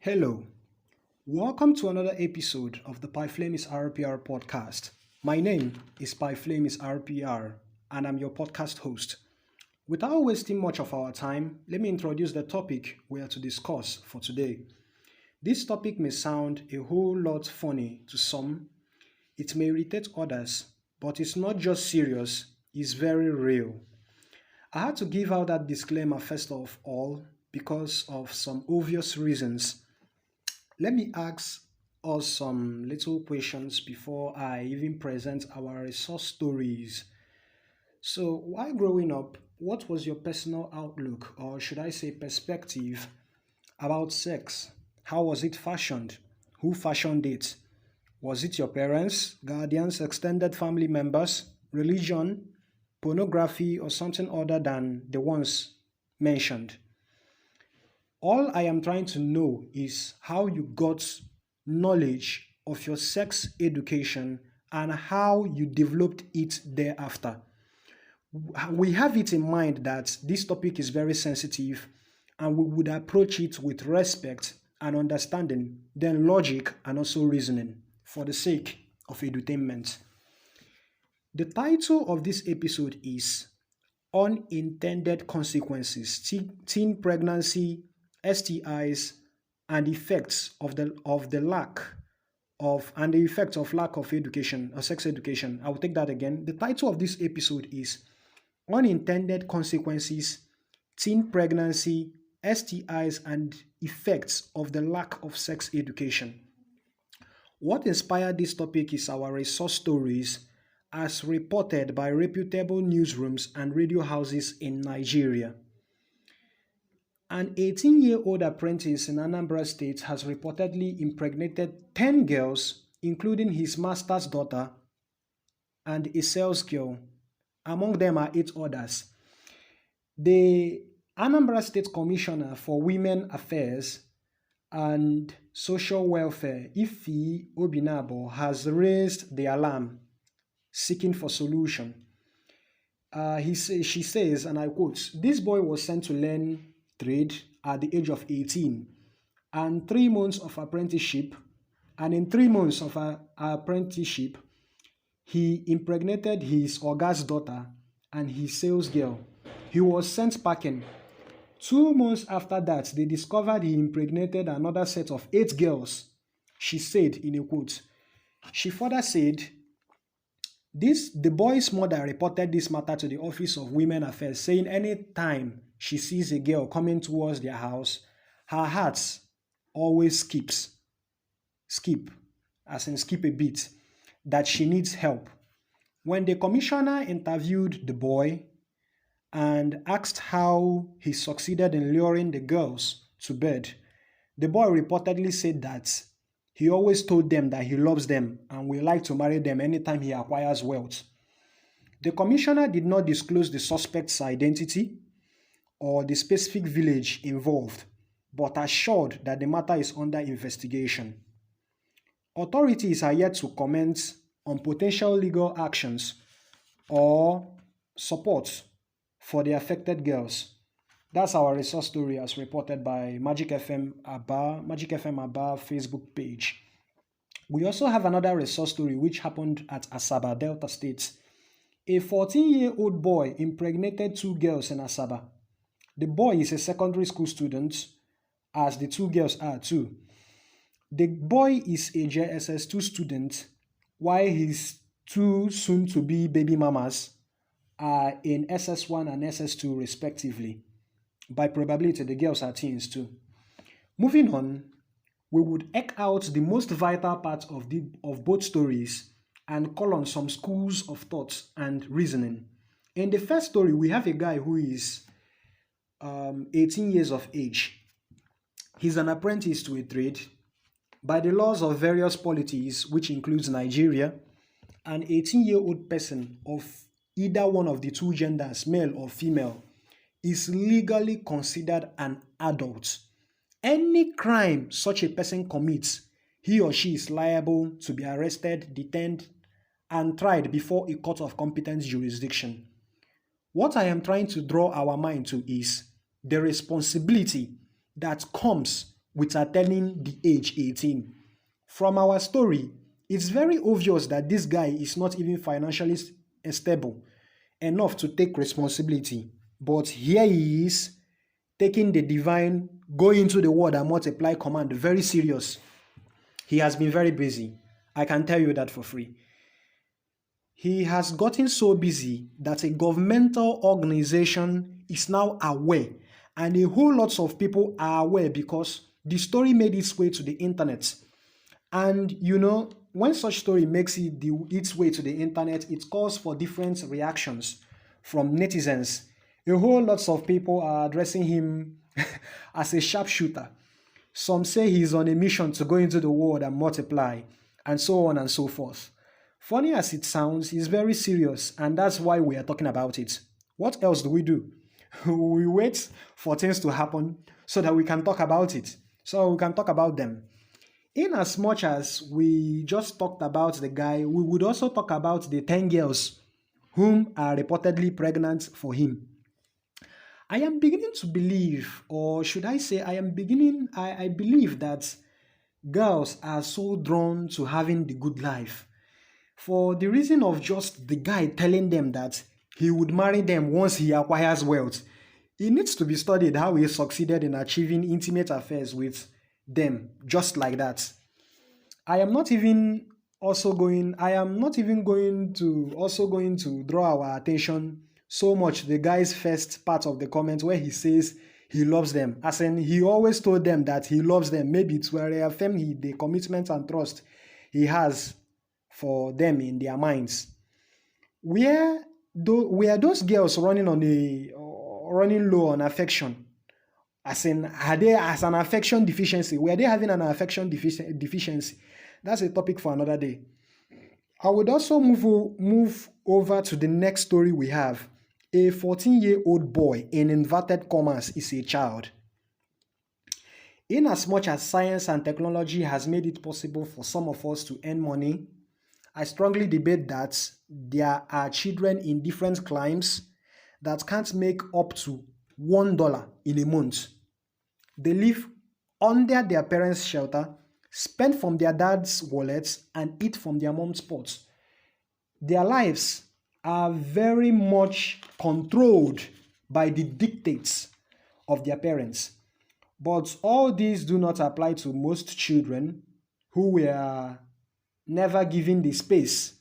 Hello, welcome to another episode of the Pyflamis RPR podcast. My name is Pyflamis RPR and I'm your podcast host. Without wasting much of our time, let me introduce the topic we are to discuss for today. This topic may sound a whole lot funny to some, it may irritate others, but it's not just serious, it's very real. I had to give out that disclaimer first of all because of some obvious reasons. Let me ask us some little questions before I even present our resource stories. So, while growing up, what was your personal outlook, or should I say perspective, about sex? How was it fashioned? Who fashioned it? Was it your parents, guardians, extended family members, religion, pornography, or something other than the ones mentioned? All I am trying to know is how you got knowledge of your sex education and how you developed it thereafter. We have it in mind that this topic is very sensitive and we would approach it with respect and understanding, then logic and also reasoning for the sake of edutainment. The title of this episode is Unintended Consequences, Teen Pregnancy, STIs and effects of the lack of and the effects of lack of education or sex education. I will take that again. The title of this episode is Unintended Consequences, Teen Pregnancy, STIs and effects of the lack of sex education. What inspired this topic is our resource stories as reported by reputable newsrooms and radio houses in Nigeria. An 18-year-old apprentice in Anambra State has reportedly impregnated 10 girls, including his master's daughter and a salesgirl. Among them are 8 others. The Anambra State Commissioner for Women Affairs and Social Welfare, Ife Obinabo, has raised the alarm, seeking for solution. She says, and I quote, "This boy was sent to learn trade at the age of 18 and 3 months of apprenticeship, and in 3 months of apprenticeship he impregnated his oga's daughter and his sales girl. He was sent packing. 2 months after that, they discovered he impregnated another set of 8 girls," she said in a quote. She further said, the boy's mother reported this matter to the Office of Women Affairs, saying anytime she sees a girl coming towards their house, her heart always skip, as in skip a beat, that she needs help. When the commissioner interviewed the boy and asked how he succeeded in luring the girls to bed, the boy reportedly said that he always told them that he loves them and would like to marry them anytime he acquires wealth. The commissioner did not disclose the suspect's identity or the specific village involved, but assured that the matter is under investigation. Authorities are yet to comment on potential legal actions or support for the affected girls. That's our resource story as reported by Magic FM Aba Facebook page. We also have another resource story which happened at Asaba, Delta State. A 14-year-old boy impregnated 2 girls in Asaba. The boy is a secondary school student, as the 2 girls are too. The boy is a SSS2 student, while his 2 soon-to-be baby mamas are in SSS1 and SSS2 respectively. By probability, the girls are teens too. Moving on, we would eke out the most vital part of both stories and call on some schools of thought and reasoning. In the first story, we have a guy who is 18 years of age. He's an apprentice to a trade. By the laws of various polities, which includes Nigeria, an 18-year-old person of either one of the 2 genders, male or female, is legally considered an adult. Any crime such a person commits, he or she is liable to be arrested, detained, and tried before a court of competent jurisdiction. What I am trying to draw our mind to is the responsibility that comes with attaining the age 18. From our story, it's very obvious that this guy is not even financially stable enough to take responsibility. But here he is taking the divine go into the world and multiply command very serious. He has been very busy. I can tell you that for free. He has gotten so busy that a governmental organization is now aware, and a whole lot of people are aware because the story made its way to the internet. And when such story makes its way to the internet, it calls for different reactions from netizens. A whole lot of people are addressing him as a sharpshooter. Some say he's on a mission to go into the world and multiply, and so on and so forth. Funny as it sounds, he's very serious, and that's why we are talking about it. What else do? We wait for things to happen so that we can talk about it, so we can talk about them. In as much as we just talked about the guy, we would also talk about the 10 girls whom are reportedly pregnant for him. I am beginning to believe, or should I say, I believe that girls are so drawn to having the good life for the reason of just the guy telling them that he would marry them once he acquires wealth. It needs to be studied how he succeeded in achieving intimate affairs with them just like that. I am not even going to draw our attention so much the guy's first part of the comment where he says he loves them, as in he always told them that he loves them, maybe to reaffirm the commitment and trust he has for them in their minds. Were those girls running low on affection? As in, are they as an affection deficiency? Were they having an affection deficiency? That's a topic for another day. I would also move over to the next story we have. A 14-year-old boy, in inverted commas, is a child. In as much as science and technology has made it possible for some of us to earn money, I strongly debate that there are children in different climes that can't make up to $1 in a month. They live under their parents' shelter, spend from their dad's wallets, and eat from their mom's pots. Their lives are very much controlled by the dictates of their parents. But all these do not apply to most children who were never given the space,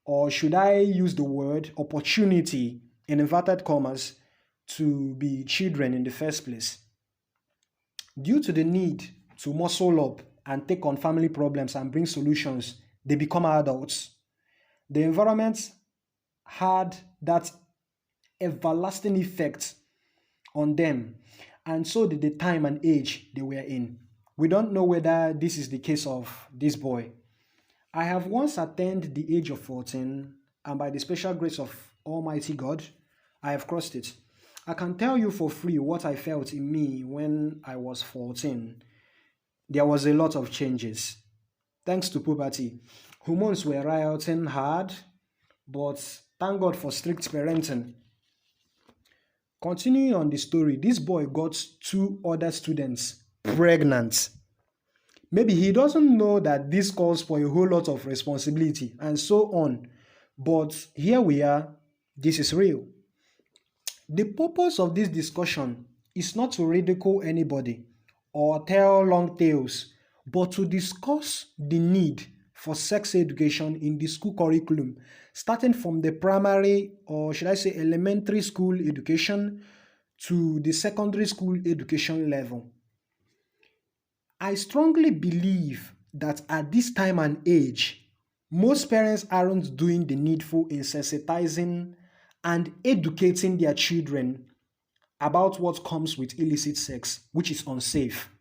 or should I use the word opportunity in inverted commas, to be children in the first place. Due to the need to muscle up and take on family problems and bring solutions, they become adults. The environment had that everlasting effect on them, and so did the time and age they were in. We don't know whether this is the case of this boy. I have once attained the age of 14, and by the special grace of Almighty God, I have crossed it. I can tell you for free what I felt in me when I was 14. There was a lot of changes. Thanks to puberty, hormones were rioting hard, but thank God for strict parenting. Continuing on the story, this boy got 2 other students pregnant. Maybe he doesn't know that this calls for a whole lot of responsibility and so on. But here we are, this is real. The purpose of this discussion is not to ridicule anybody or tell long tales, but to discuss the need for sex education in the school curriculum, starting from the primary, or should I say elementary school education, to the secondary school education level. I strongly believe that at this time and age, most parents aren't doing the needful in sensitizing and educating their children about what comes with illicit sex, which is unsafe,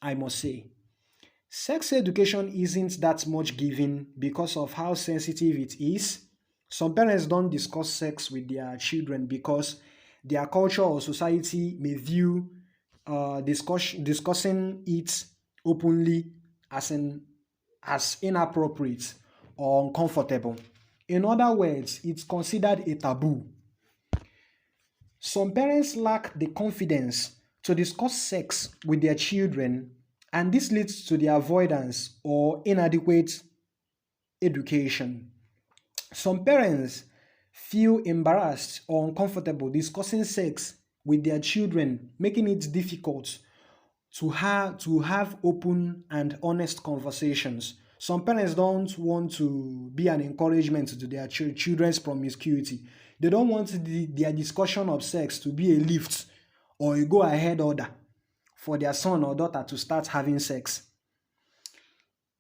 I must say. Sex education isn't that much given because of how sensitive it is. Some parents don't discuss sex with their children because their culture or society may view discussing it openly as inappropriate or uncomfortable. In other words, it's considered a taboo. Some parents lack the confidence to discuss sex with their children, and this leads to the avoidance or inadequate education. Some parents feel embarrassed or uncomfortable discussing sex with their children, making it difficult to have open and honest conversations. Some parents don't want to be an encouragement to their children's promiscuity. They don't want their discussion of sex to be a lift or a go ahead order for their son or daughter to start having sex.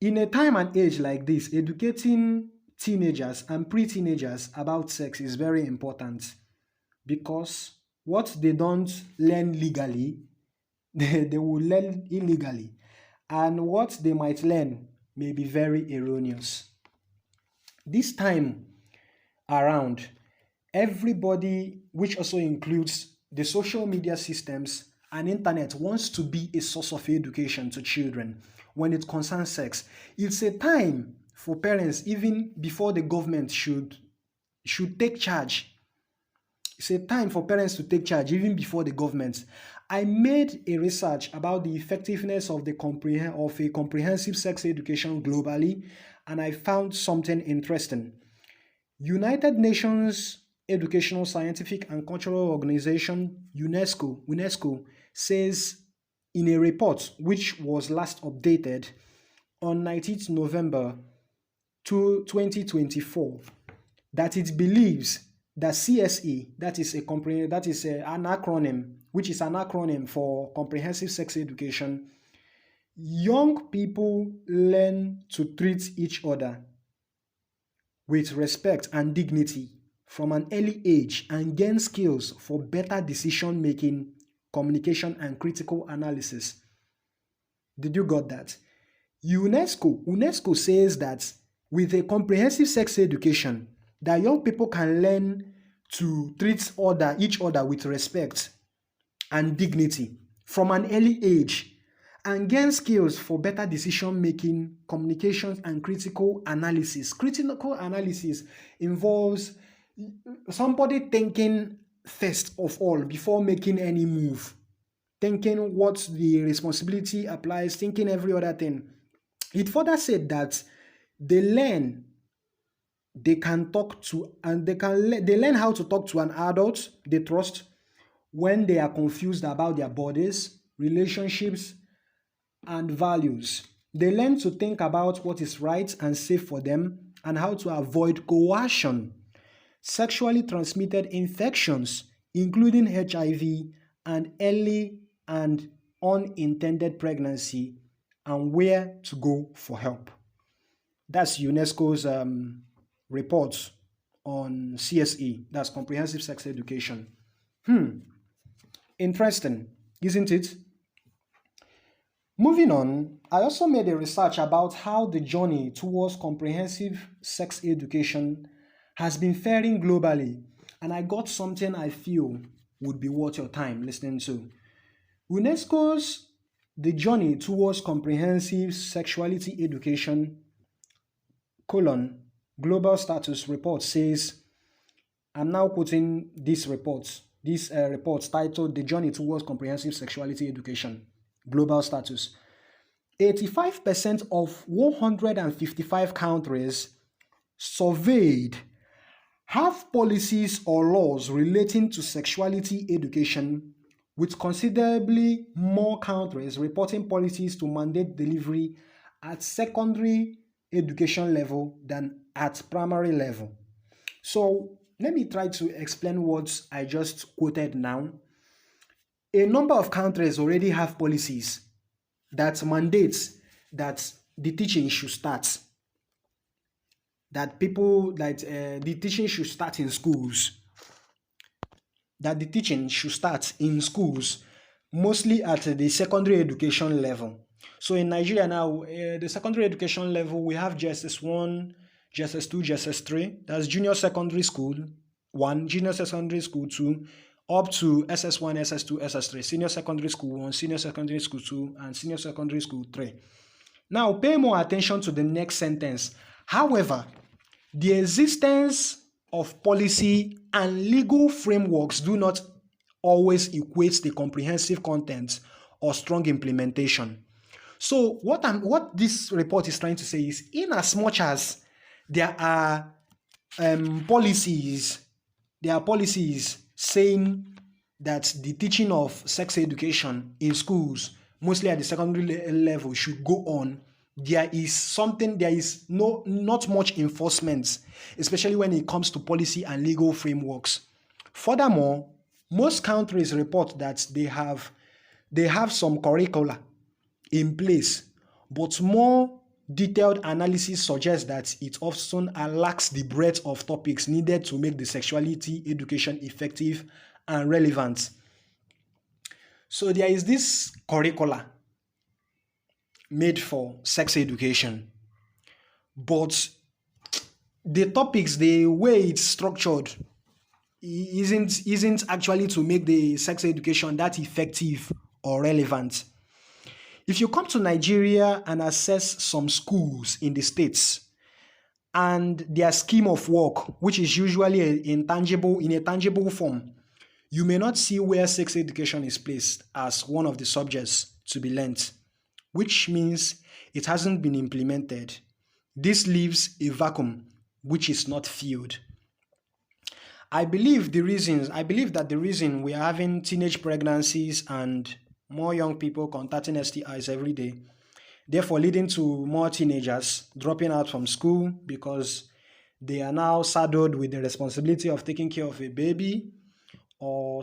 In a time and age like this, educating teenagers and pre-teenagers about sex is very important, because what they don't learn legally, they will learn illegally, and what they might learn may be very erroneous. This time around, everybody, which also includes the social media systems and internet, wants to be a source of education to children when it concerns sex. It's a time for parents, even before the government should take charge. It's a time for parents to take charge even before the government. I made a research about the effectiveness of a comprehensive sex education globally, and I found something interesting. United Nations Educational, Scientific and Cultural Organization, UNESCO says in a report which was last updated on 19th November 2024, that it believes that CSE, that is an acronym, which is an acronym for Comprehensive Sex Education, young people learn to treat each other with respect and dignity from an early age and gain skills for better decision making, communication, and critical analysis. Did you got that? UNESCO says that with a comprehensive sex education, that young people can learn to treat each other with respect and dignity from an early age and gain skills for better decision making, communications, and critical analysis. Critical analysis involves somebody thinking first of all before making any move, thinking what the responsibility applies, thinking every other thing. It further said that they learn they learn how to talk to an adult they trust when they are confused about their bodies, relationships, and values. They learn to think about what is right and safe for them and how to avoid coercion, sexually transmitted infections, including HIV, and early and unintended pregnancy, and where to go for help. That's UNESCO's report on CSE, that's Comprehensive Sex Education. Interesting, isn't it? Moving on, I also made a research about how the journey towards comprehensive sex education has been faring globally, and I got something I feel would be worth your time listening to. UNESCO's The Journey Towards Comprehensive Sexuality Education, Global Status report says, I'm now quoting this report titled The Journey Towards Comprehensive Sexuality Education, Global Status. 85% of 155 countries surveyed have policies or laws relating to sexuality education, with considerably more countries reporting policies to mandate delivery at secondary education level than at primary level. So let me try to explain what I just quoted now. A number of countries already have policies that mandates that the teaching should start. The teaching should start in schools. That the teaching should start in schools, mostly at the secondary education level. So in Nigeria now, the secondary education level, we have JSS1, JSS2, JSS3. That's junior secondary school 1, junior secondary school 2, up to SS1, SS2, SS3, senior secondary school 1, senior secondary school 2, and senior secondary school 3. Now, pay more attention to the next sentence. However, the existence of policy and legal frameworks do not always equates the comprehensive content or strong implementation. So what this report is trying to say is, in as much as there are policies, saying that the teaching of sex education in schools, mostly at the secondary level, should go on, there is not much enforcement, especially when it comes to policy and legal frameworks. Furthermore, most countries report that they have some curricula in place, but more detailed analysis suggests that it often lacks the breadth of topics needed to make the sexuality education effective and relevant. So there is this curricula made for sex education, but the topics, the way it's structured, isn't actually to make the sex education that effective or relevant. If you come to Nigeria and assess some schools in the states and their scheme of work, which is usually in a tangible form, you may not see where sex education is placed as one of the subjects to be learnt, which means it hasn't been implemented. This leaves a vacuum which is not filled. I believe that the reason we are having teenage pregnancies and more young people contacting STIs every day, therefore leading to more teenagers dropping out from school because they are now saddled with the responsibility of taking care of a baby, or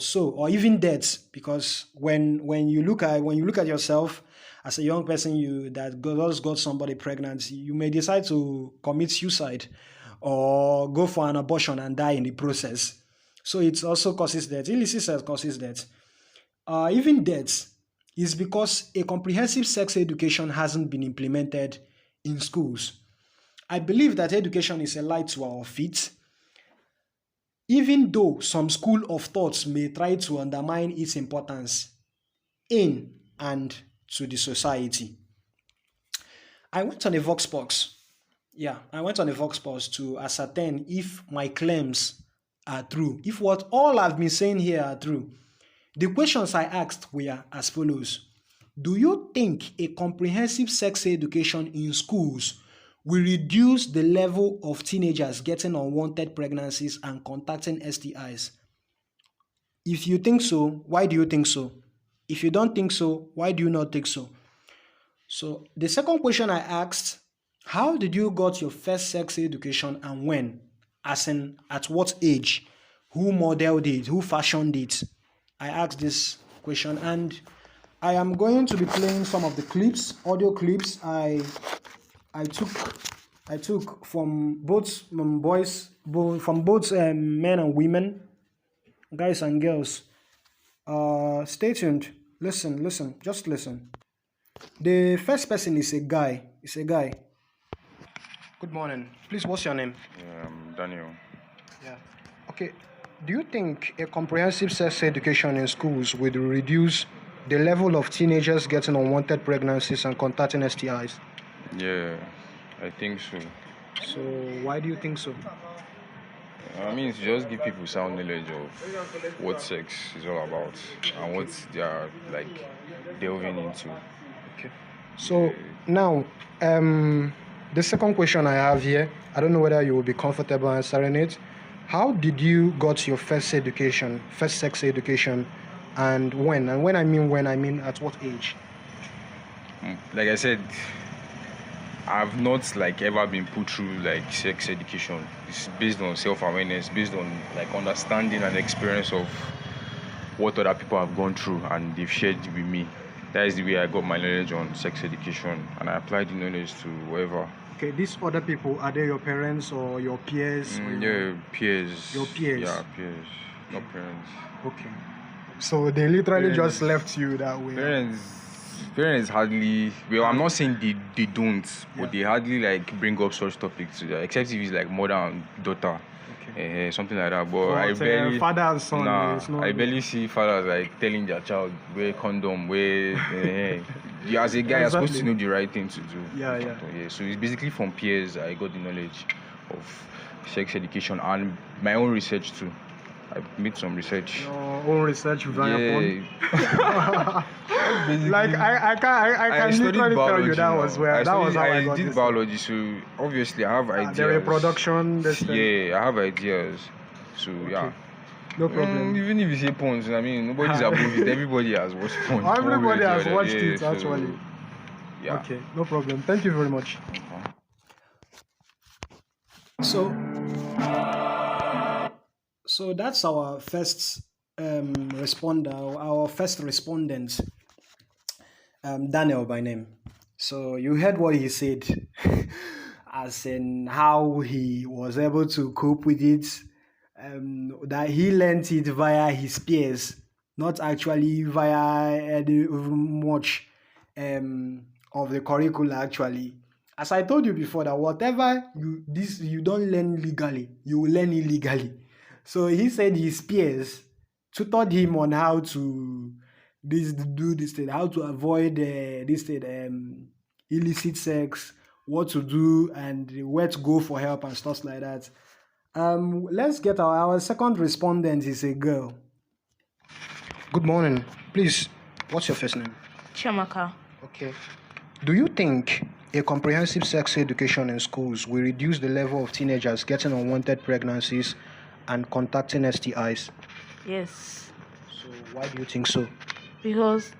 even deaths, because when you look at yourself as a young person that just got somebody pregnant, you may decide to commit suicide or go for an abortion and die in the process. So it also causes death. Illicit sex causes death. Even deaths is because a comprehensive sex education hasn't been implemented in schools. I believe that education is a light to our feet, even though some school of thoughts may try to undermine its importance in and to the society. I went on a Vox Pops to ascertain if my claims are true, if what all I've been saying here are true. The questions I asked were as follows. Do you think a comprehensive sex education in schools will reduce the level of teenagers getting unwanted pregnancies and contacting STIs? If you think so, why do you think so? If you don't think so, why do you not think so? So the second question I asked, how did you got your first sex education and when? As in, at what age? Who modeled it? Who fashioned it? I asked this question, and I am going to be playing some of the audio clips I took from both men and women, guys and girls. Stay tuned. Listen. Just listen. The first person is a guy. Good morning. Please, what's your name? Daniel. Yeah. Okay. Do you think a comprehensive sex education in schools would reduce the level of teenagers getting unwanted pregnancies and contacting STIs? Yeah, I think so. So why do you think so? I mean, to just give people sound knowledge of what sex is all about and what they are delving into. Okay. So now, the second question I have here, I don't know whether you will be comfortable answering it. How did you got your first sex education, and when? And when I mean at what age? Like I said, I've not ever been put through sex education. It's based on self-awareness, based on understanding and experience of what other people have gone through and they've shared with me. That is the way I got my knowledge on sex education, and I applied the knowledge to whoever. Okay, these other people, are they your parents or your peers? Peers. Your peers? Yeah, peers, not parents. Okay. So they literally just left you that way? Parents hardly, well, I'm not saying they don't, but they hardly bring up such topics, except if it's mother and daughter. Okay. Something like that, but I barely father and son. I barely see fathers telling their child wear condom, wear. You as a guy, you're supposed to know the right thing to do. Yeah. So it's basically from peers I got the knowledge of sex education and my own research too. I made some research. Your own research via Yeah. like I can studied literally tell you biology that now. was where that was how I got did this. biology, so obviously I have ideas. The reproduction, this thing. Yeah, I have ideas. So yeah. No problem. Even if you say porns, I mean nobody's above it. Everybody has watched porn. Everybody has watched it actually. Yeah. Okay, no problem. Thank you very much. So that's our first our first respondent, Daniel by name. So you heard what he said, as in how he was able to cope with it, that he learned it via his peers, not actually via much of the curricula actually. As I told you before, that whatever you don't learn legally, you will learn illegally. So he said his peers tutored him on how to do this thing, how to avoid this thing, illicit sex, what to do, and where to go for help and stuff like that. Let's get our second respondent is a girl. Good morning. Please, what's your first name? Chamaka. Okay. Do you think a comprehensive sex education in schools will reduce the level of teenagers getting unwanted pregnancies and contacting STIs? Yes. So why do you think so? Because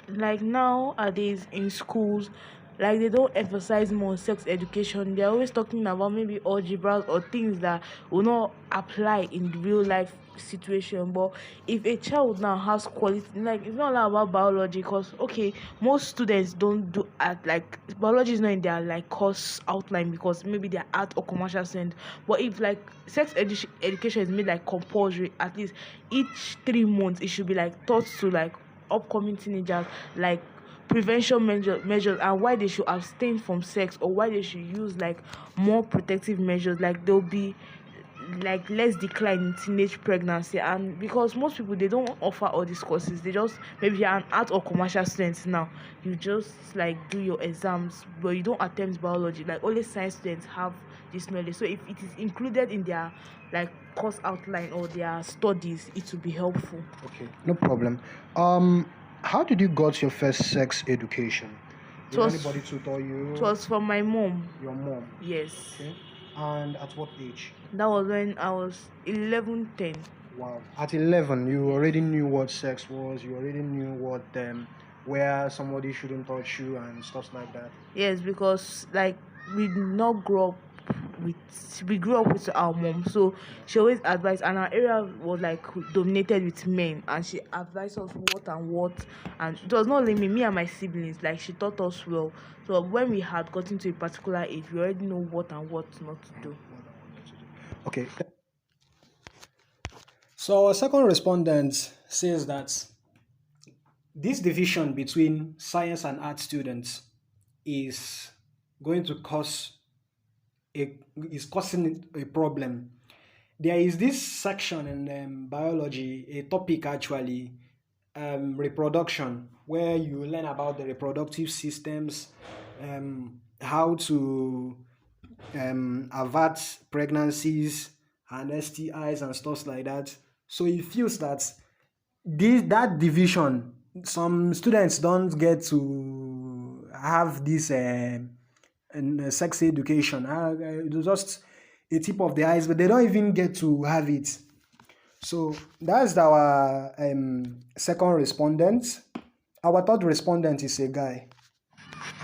like nowadays in schools, like they don't emphasize more sex education. They're always talking about maybe algebra or things that will not apply in real life situation. But if a child now has quality, like it's not all about biology, because okay, most students don't do at like biology is not in their like course outline because maybe they're art or commercial students. But if like sex education is made like compulsory, at least each 3 months it should be like taught to like upcoming teenagers, like prevention measures and why they should abstain from sex, or why they should use like more protective measures, like there'll be like less decline in teenage pregnancy. And because most people, they don't offer all these courses, they just, maybe you're an art or commercial student now, you just like do your exams but you don't attempt biology. Like only science students have this knowledge, so if it is included in their like course outline or their studies, it will be helpful. Okay, no problem. How did you got your first sex education? Did anybody tutor you? It was from my mom. Your mom? Yes. Okay. And at what age? That was when I was 11, 10. Wow. At 11, you already knew what sex was. You already knew what where somebody shouldn't touch you and stuff like that. Yes, because like we grew up with our mom, so she always advised, and our area was like dominated with men, and she advised us what and what, and it was not only me and my siblings, like she taught us well. So when we had gotten to a particular age, we already know what and what not to do. Okay. So our second respondent says that this division between science and art students is going to causing a problem. There is this section in biology, a topic actually, reproduction, where you learn about the reproductive systems, how to avert pregnancies and STIs and stuff like that. So it feels that that division, some students don't get to have this sex education. It's just a tip of the ice, but they don't even get to have it. So that's our second respondent. Our third respondent is a guy.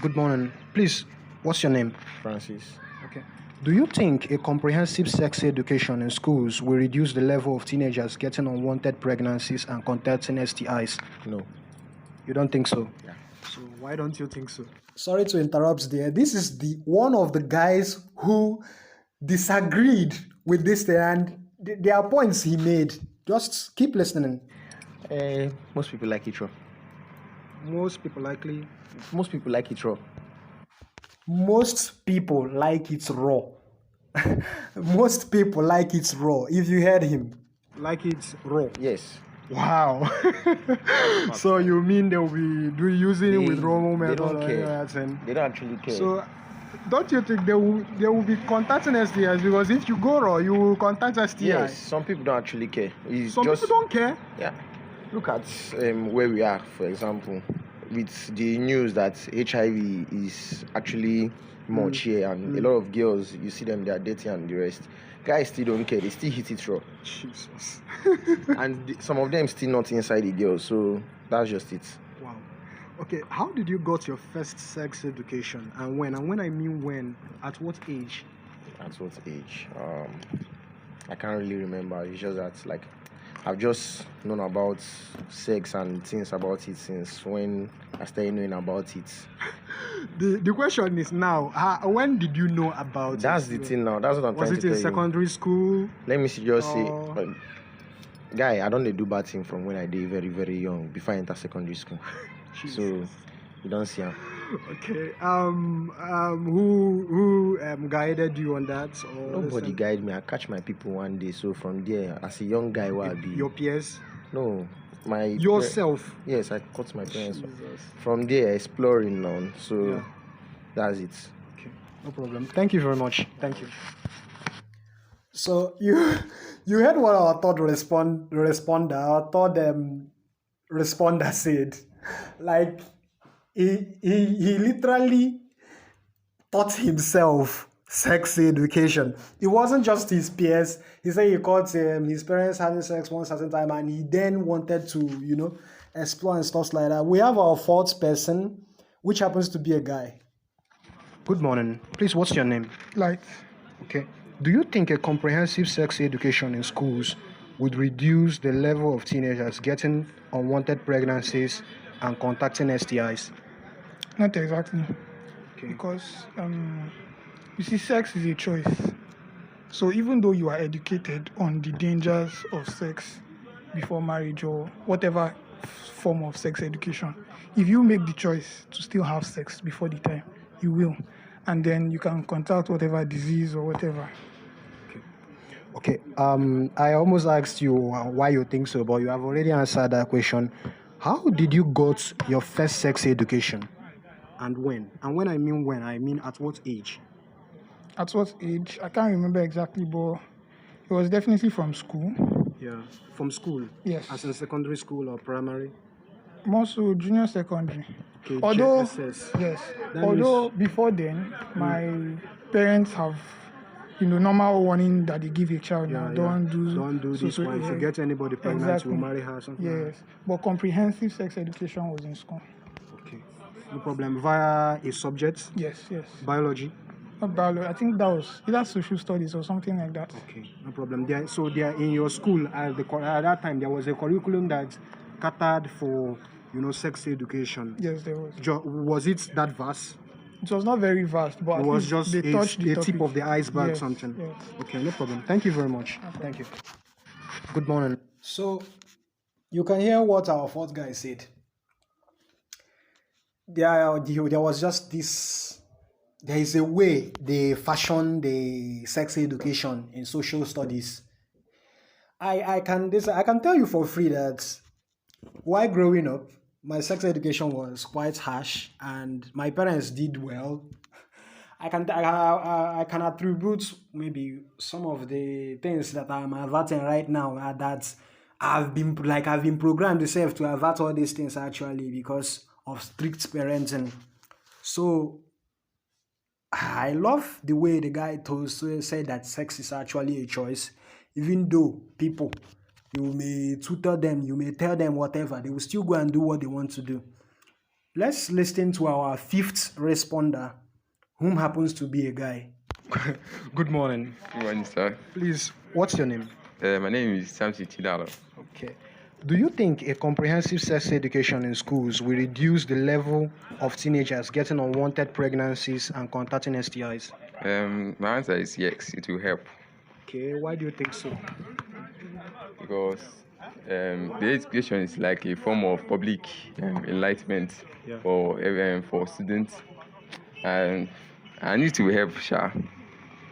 Good morning. Please, what's your name? Francis. Okay. Do you think a comprehensive sex education in schools will reduce the level of teenagers getting unwanted pregnancies and contracting STIs? No. You don't think so? Yeah. So why don't you think so? Sorry to interrupt there. This is one of the guys who disagreed with this thing, and there are points he made. Just keep listening. Most people like it raw. Most people like it raw. Most people like it raw. Most people like it raw. If you heard him, like it raw. Yes. Wow. So you mean they'll be using it with raw method? They don't care. They don't actually care. So don't you think they will be contacting STIs? Because if you go raw, you will contact STIs. Yes, some people don't actually care. It's Some just, people don't care. Yeah. Look at where we are, for example, with the news that HIV is actually much here, and a lot of girls, you see them, they are dating and the rest. Guys still don't care. They still hit it raw. Jesus. And some of them still not inside the girls. So that's just it. Wow. Okay, how did you got your first sex education, and when? And when I mean when, at what age? At what age? I can't really remember. It's just that, like, I've just known about sex and things about it since when I started knowing about it. The question is now, when did you know about That's it? the thing now. That's what I'm Was trying it to in tell you. secondary school? Let me just say, guy, I don't dey do bad thing from when I did very, very young before I enter secondary school. So you don't see him. Okay. Who guided you on that? Or Nobody guide me. I catch my people one day. So from there, as a young guy, what I be? Your peers? No, Yourself? Yes, I caught my parents. Jesus. From there, exploring now. So that's it. Okay, no problem. Thank you very much. Thank you. So you heard what our third responder said. Like he literally taught himself sex education. It wasn't just his peers. He said he caught his parents having sex one certain time, and he then wanted to, explore and stuff like that. We have our fourth person, which happens to be a guy. Good morning. Please, what's your name? Light. Okay. Do you think a comprehensive sex education in schools would reduce the level of teenagers getting unwanted pregnancies and contacting STIs? Not exactly. Okay. Because you see, sex is a choice. So even though you are educated on the dangers of sex before marriage or whatever form of sex education, if you make the choice to still have sex before the time, you will. And then you can contact whatever disease or whatever. Okay. I almost asked you why you think so, but you have already answered that question. How did you got your first sex education, and when? And when I mean at what age? At what age? I can't remember exactly, but it was definitely from school. Yeah, from school. Yes. As in secondary school or primary? More so junior secondary. Okay, Although, SS. yes. That Although before then, my parents have, normal warning that they give a child now. Don't do this one. If you get anybody pregnant, exactly. you will marry her. Something like Yes. But comprehensive sex education was in school. that. Okay. No problem. Via a subject? Yes. Biology? Not biology. I think that was either social studies or something like that. Okay, no problem. So there in your school at that time there was a curriculum that catered for sex education. Yes, there was. Was it that vast? It was not very vast, but It at was least just they touched the a tip topic. of the iceberg, Yes, something. yes. Okay, no problem. Thank you very much. Thank you. Good morning. So you can hear what our fourth guy said. There was just this. There is a way they fashion the sex education in social studies. I can tell you for free that while growing up, my sex education was quite harsh, and my parents did well. I can attribute maybe some of the things that I'm averting right now that I've been programmed myself to avert all these things actually because of strict parenting. So I love the way the guy said that sex is actually a choice, even though people, you may tutor them, you may tell them whatever, they will still go and do what they want to do. Let's listen to our fifth responder, whom happens to be a guy. Good morning. Good morning, sir. Please, what's your name? My name is Samson Tidalo. Okay. Do you think a comprehensive sex education in schools will reduce the level of teenagers getting unwanted pregnancies and contacting STIs? My answer is yes, it will help. Okay, why do you think so? Because the education is like a form of public enlightenment for students, and it will help, Sha.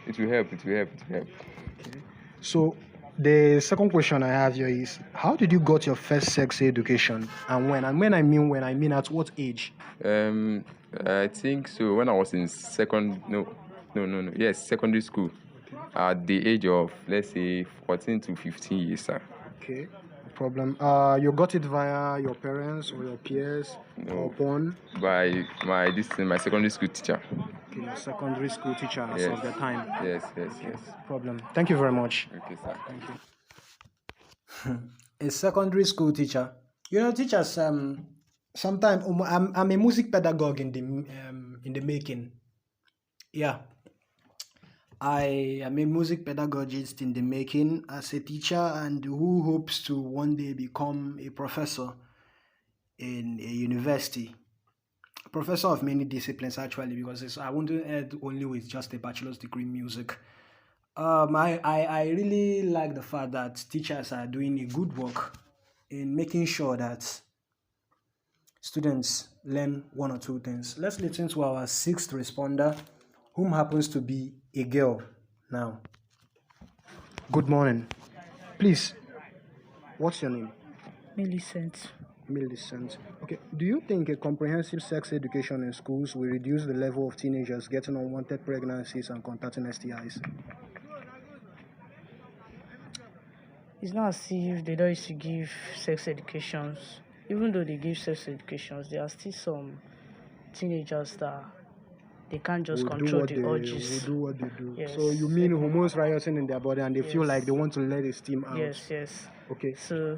It will help. Okay. So, The second question I have here is, how did you got your first sex education, and when? And when I mean at what age? Um, I think so. When I was in secondary school, at the age of let's say 14 to 15 years, sir. Okay, no problem. You got it via your parents or your peers or No, born? by my secondary school teacher. Okay, your secondary school teacher as Yes, of the time. yes. Problem. Thank you very much. Okay, sir. Thank you. A secondary school teacher. You know, teachers. Sometimes I'm a music pedagogue in the making. Yeah, I am a music pedagogist in the making as a teacher, and who hopes to one day become a professor in a university. A professor of many disciplines actually, because I won't end only with just a bachelor's degree in music. I really like the fact that teachers are doing a good work in making sure that students learn one or two things. Let's listen to our sixth responder, whom happens to be a girl now. Good morning. Please, what's your name? Millicent. Millicent. Okay, do you think a comprehensive sex education in schools will reduce the level of teenagers getting unwanted pregnancies and contacting STIs? It's not as if they don't used to give sex educations. Even though they give sex educations, there are still some teenagers that they can't just control the urges. Will do what they do. Yes. So you mean hormones rioting in their body and they feel Yes. like they want to let the steam out? Yes. Okay. So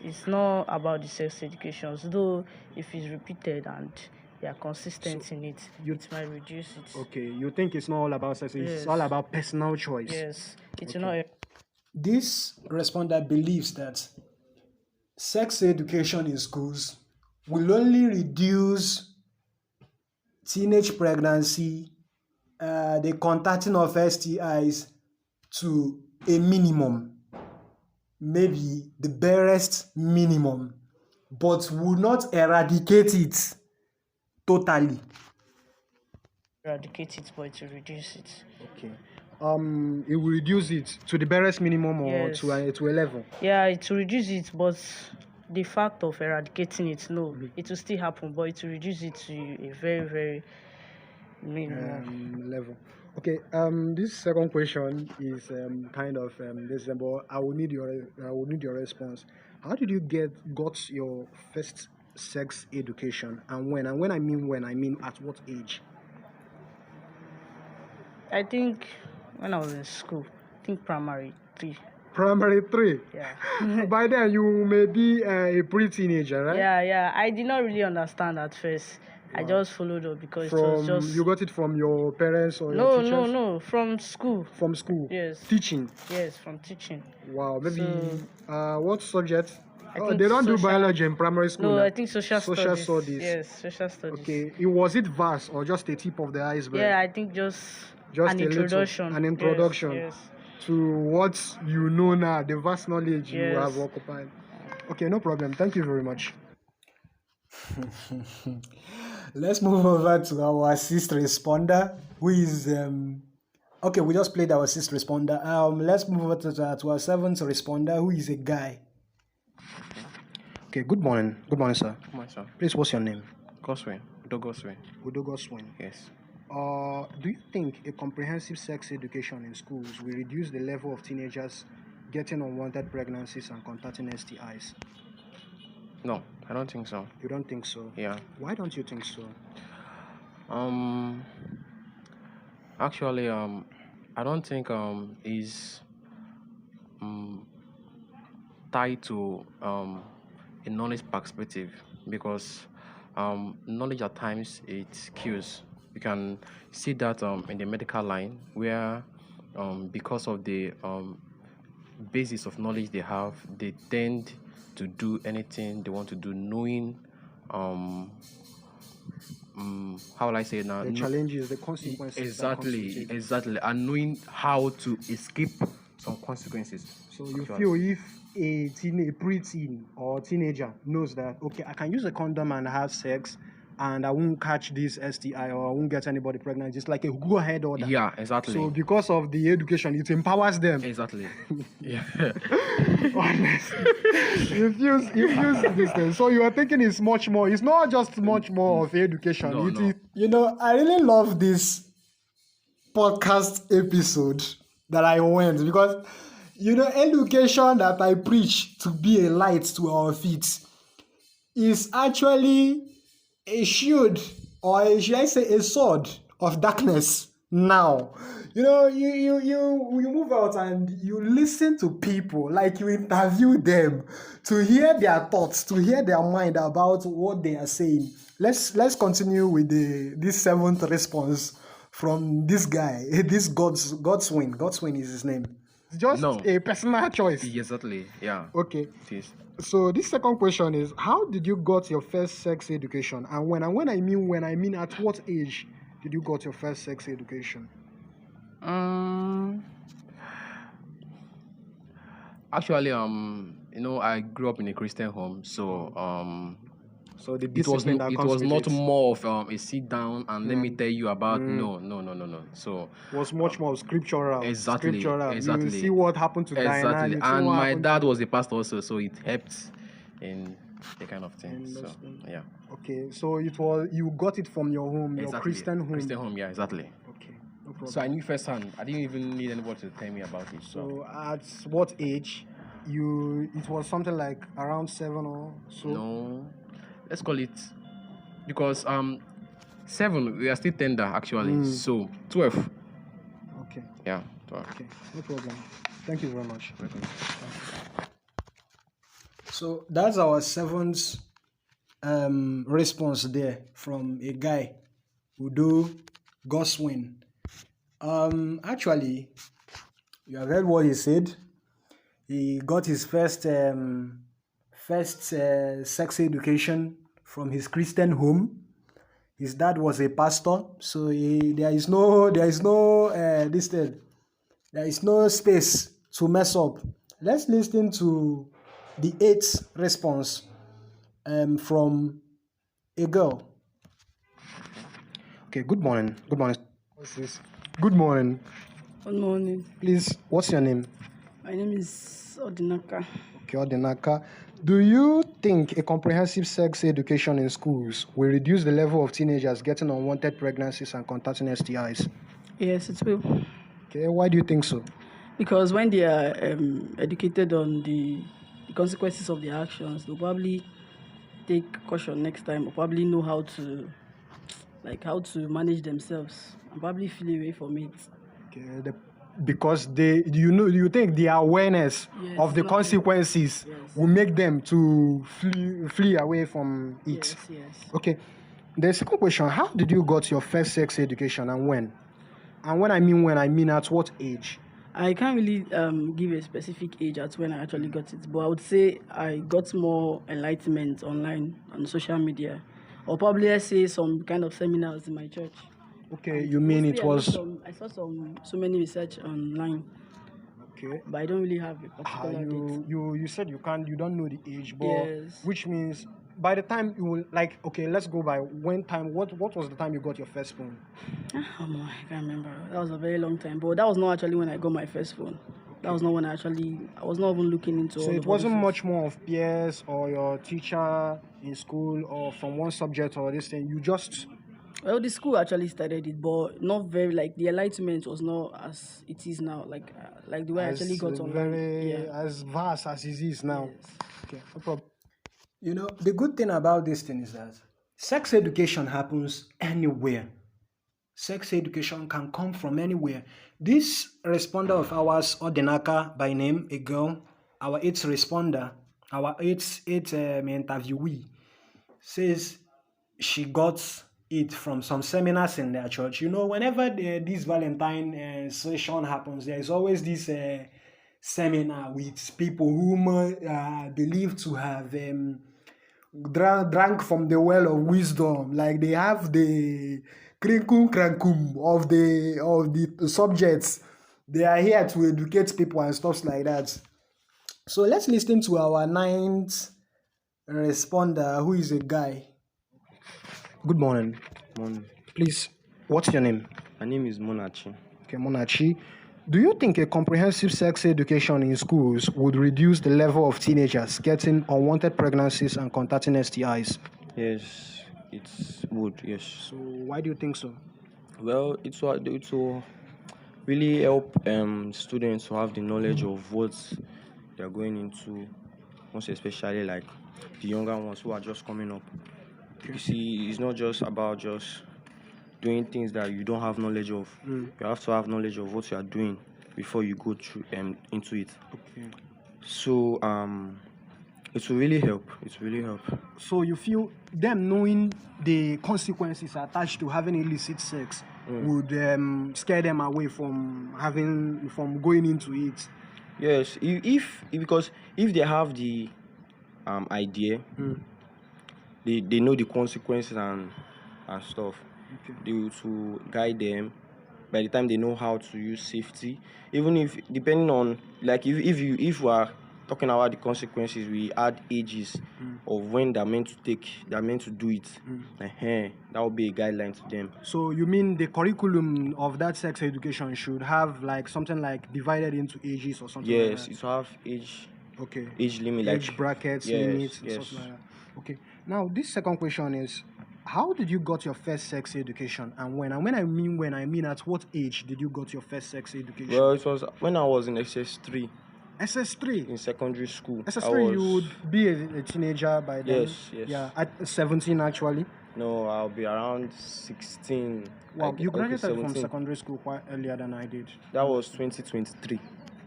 it's not about the sex educations, though if it's repeated and they are consistent in it, it might reduce it. Okay, you think it's not all about sex, it's Yes. all about personal choice. Yes, it's Okay. not. This responder believes that sex education in schools will only reduce teenage pregnancy, the contacting of STIs to a minimum, maybe the barest minimum, but will not eradicate it totally. Eradicate it, but to reduce it. Okay. It will reduce it to the barest minimum or Yes. to a level. Yeah, it will reduce it, but the fact of eradicating it, no, it will still happen, but it will reduce it to a very, very minimum. Level. Okay. This second question is kind of this, but I will need your response. How did you got your first sex education, and when? And when I mean at what age? I think when I was in school, I think primary 3. Primary 3. Yeah. By then you may be a pre-teenager, right? Yeah. I did not really understand at first. I just followed up because it was just. You got it from your parents or your teachers? No, from school. From school. Yes. Teaching. Yes, from teaching. Wow. Maybe So, what subject? think they don't do social- biology in primary school. No, now. I think social studies. Yes, social studies. Okay. Was it vast or just a tip of the iceberg? Yeah, I think just Just an a little- introduction. an introduction. Yes. To what you know now, the vast knowledge you Yes. have occupied. Okay, no problem. Thank you very much. Let's move over to our sixth responder, who is okay. We just played our sixth responder. Let's move over to our seventh responder, who is a guy. Okay. Good morning. Good morning, sir. Good morning, sir. Please, what's your name? Goswin. Udo Goswin. Udo Goswin. Yes. Do you think a comprehensive sex education in schools will reduce the level of teenagers getting unwanted pregnancies and contacting STIs? No, I don't think so. You don't think so? Yeah. Why don't you think so? Actually, I don't think is tied to a knowledge perspective, because knowledge at times it kills. You can see that in the medical line, where because of the basis of knowledge they have, they tend to do anything they want to do, knowing how will I say it now? The challenges, the consequences. Exactly, and knowing how to escape some consequences. So you Actually. feel if a preteen or teenager knows that, okay, I can use a condom and have sex, and I won't catch this STI or I won't get anybody pregnant. It's like a go ahead order. Yeah, exactly. So because of the education, it empowers them. Exactly. Yeah. Honestly, you use this thing. So you are thinking it's much more. It's not just much more of education. No, It no. is- You know, I really love this podcast episode that I went because education that I preach to be a light to our feet is actually a shield, or should I say a sword of darkness now. You move out and you listen to people, like you interview them to hear their thoughts, to hear their mind about what they are saying. Let's continue with this seventh response from this guy, this Godswin. Godswin is his name. It's just No. a personal choice. Exactly. Yeah. Okay. It is. So this second question is, how did you got your first sex education, and when I mean at what age did you got your first sex education? Actually, I grew up in a Christian home, so So the it was discipline that it comes was with not it more of a sit down and let me tell you about no. So was much more scriptural. Exactly, Scriptural. exactly. You see what happened to Diana. exactly, You see and what my happened dad to- was a pastor also, so it helped in the kind of thing. In So those things. yeah, Okay, so you got it from your home, your exactly. Christian home. Christian home, yeah, exactly. Okay, no problem. So I knew firsthand. I didn't even need anybody to tell me about it. So So at what age it was something like around 7 or so? no, let's call it, because 7 we are still tender actually. So 12, Okay. yeah, 12. Okay, no problem. Thank you very much. So that's our seventh response there from a guy who do Goswin. Actually, you have heard what he said. He got his first sex education from his Christian home. His dad was a pastor, so there is no space to mess up. Let's listen to the eighth response from a girl. Okay, good morning. Good morning. What's this? Good morning. Good morning. Please, what's your name? My name is Odinaka. Okay, Odenaka. Do you think a comprehensive sex education in schools will reduce the level of teenagers getting unwanted pregnancies and contacting STIs? Yes, it will. Okay, why do you think so? Because when they are educated on the consequences of their actions, they'll probably take caution next time, or probably know how to manage themselves, and probably feel away from it. Okay, because you think the awareness Yes, of the not- consequences Yes. will make them to flee away from it. Yes. Okay. The second question: how did you got your first sex education, and when? And when I mean at what age? I can't really give a specific age at when I actually got it, but I would say I got more enlightenment online on social media, or probably let's say some kind of seminars in my church. Okay, you mean it was I saw so many research online, okay? but I don't really have a particular date. You said you don't know the age, but Yes. which means by the time you will let's go by when time. What was the time you got your first phone? I can't remember. That was a very long time, but that was not actually when I got my first phone. That was not when I was not even looking into. So all it the wasn't benefits. much more of peers or your teacher in school or from one subject or this thing. You just Well, the school actually started it, but not very the enlightenment was not as it is now. Like the way I actually got online. very Yeah. as vast as it is now. Yes. Okay, no problem. The good thing about this thing is that sex education happens anywhere. Sex education can come from anywhere. This responder of ours, Odenaka by name, a girl, our eighth responder, our eighth interviewee, says she got it from some seminars in their church. Whenever this Valentine session happens, there is always this seminar with people whom believed to have drank from the well of wisdom. Like they have the krinkum krankum of the subjects. They are here to educate people and stuff like that. So let's listen to our ninth responder, who is a guy. Good morning. Morning. Please, what's your name? My name is Monachi. Okay, Monachi. Do you think a comprehensive sex education in schools would reduce the level of teenagers getting unwanted pregnancies and contacting STIs? Yes, it would. Yes. So, why do you think so? Well, it will really help students to have the knowledge of what they are going into, most especially like the younger ones who are just coming up. You see, it's not just about just doing things that you don't have knowledge of. You have to have knowledge of what you are doing before you go through into it. Okay. So it will really help. It will really help. So you feel them knowing the consequences attached to having illicit sex would scare them away from going into it? Yes, because if they have the idea, they know the consequences and stuff. Okay. They will to guide them. By the time they know how to use safety, even if depending on like if we are talking about the consequences, we add ages of when they're meant to do it. That will be a guideline to them. So you mean the curriculum of that sex education should have like something like divided into ages or something like Yes, that? it will have age. Okay. Age limit, Age like brackets, yes, limits, and yes. stuff like that. Okay. Now this second question is, how did you got your first sex education and when? And when I mean at what age did you got your first sex education? Well, it was when I was in SS3 SS3. in secondary school. SS3, you would be a teenager by then? Yes, yes. Yeah, at 17 actually. No, I'll be around 16. Wow, you graduated from 17. secondary school quite earlier than I did. That was 2023.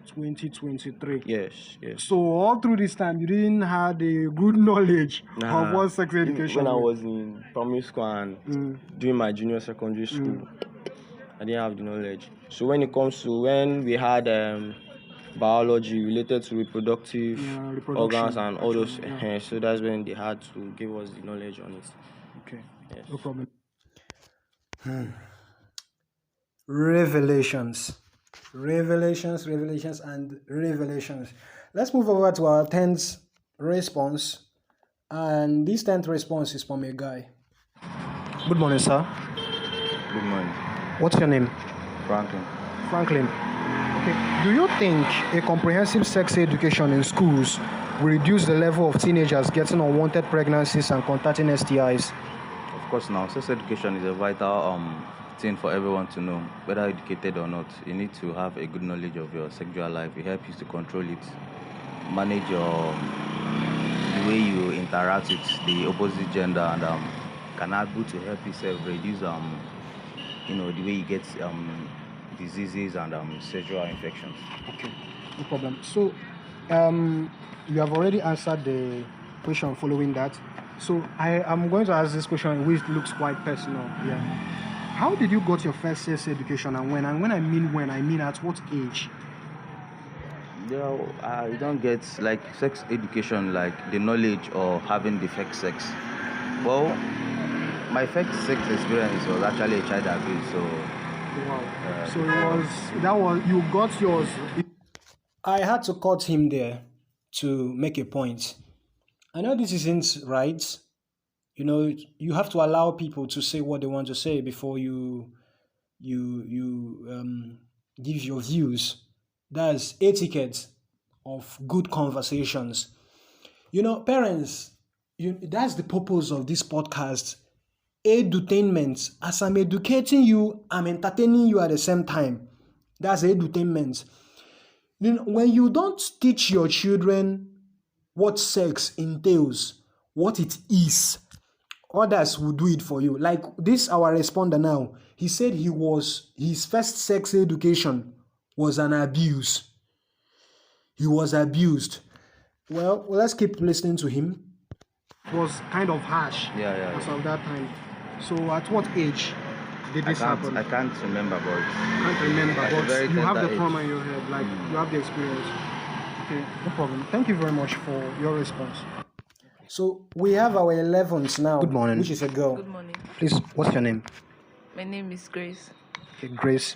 2023. Yes, yes. So all through this time, you didn't have a good knowledge of what sex education When I was. was in primary school and doing my junior secondary school, I didn't have the knowledge. So when it comes to when we had biology related to reproductive organs and all those, so that's when they had to give us the knowledge on it. Okay, Yes. no problem. Revelations, and revelations. Let's move over to our 10th response. And this 10th response is from a guy. Good morning, sir. Good morning. What's your name? Franklin. Franklin. Okay. Do you think a comprehensive sex education in schools will reduce the level of teenagers getting unwanted pregnancies and contacting STIs? Of course, now sex education is a vital thing for everyone to know, whether educated or not. You need to have a good knowledge of your sexual life. It helps you to control it, manage the way you interact with the opposite gender, and can able to help yourself reduce the way you get diseases and sexual infections. Okay, no problem. So, you have already answered the question following that. So, I am going to ask this question, which looks quite personal. Yeah. How did you got your first sex education and when? And when I mean at what age? I don't get like sex education, like the knowledge of having the first sex. Well, my first sex experience was actually a child abuse, so. Wow. So you got yours. I had to cut him there to make a point. I know this isn't right. You know, you have to allow people to say what they want to say before you give your views. That's etiquette of good conversations. You know, parents, that's the purpose of this podcast. Edutainment. As I'm educating you, I'm entertaining you at the same time. That's edutainment. You know, when you don't teach your children what sex entails, what it is, others will do it for you. Like this, our responder now, he said his first sex education was an abuse. He was abused. Well, let's keep listening to him. It was kind of harsh as of that time. So at what age did this happen? I can't remember, but You have the trauma in your head, like you have the experience. Okay, no problem. Thank you very much for your response. So we have our 11th now. Good morning. Which is a girl. Good morning. Please, what's your name? My name is Grace. Okay, Grace.